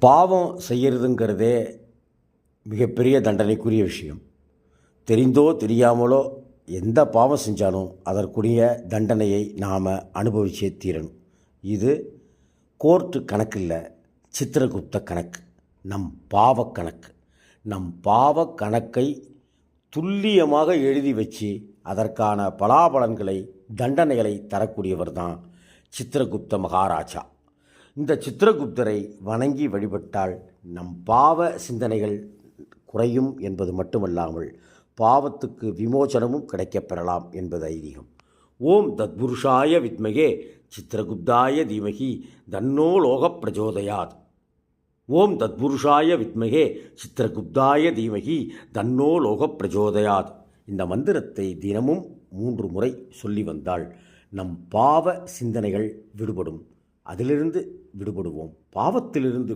பாவம் செய்கிறதுங்கிறதே மிகப்பெரிய தண்டனைக்குரிய விஷயம். தெரிந்தோ தெரியாமலோ எந்த பாவம் செஞ்சாலும் அதற்குரிய தண்டனையை நாம் அனுபவிச்சே தீரணும். இது கோர்ட்டு கணக்கு இல்லை, சித்திரகுப்த கணக்கு, நம் பாவ கணக்கு. நம் பாவ கணக்கை துல்லியமாக எழுதி வச்சு அதற்கான பலாபலன்களை தண்டனைகளை தரக்கூடியவர் தான் சித்திரகுப்த மகாராஜா. இந்த சித்திரகுப்தரை வணங்கி வழிபட்டால் நம் பாவ சிந்தனைகள் குறையும் என்பது மட்டுமல்லாமல் பாவத்துக்கு விமோசனமும் கிடைக்கப்பெறலாம் என்பது ஐதீகம். ஓம் தத்புருஷாய வித்மகே சித்திரகுப்தாய தீமகி தன்னோ லோக பிரச்சோதயாத். ஓம் தத்புருஷாய வித்மகே சித்திரகுப்தாய தீமகி தன்னோ லோக பிரச்சோதயாத். இந்த மந்திரத்தை தினமும் 3 முறை சொல்லி வந்தால் நம் பாவ சிந்தனைகள் விடுபடும். அதிலிருந்து விடுபடுவோம். பாவத்திலிருந்து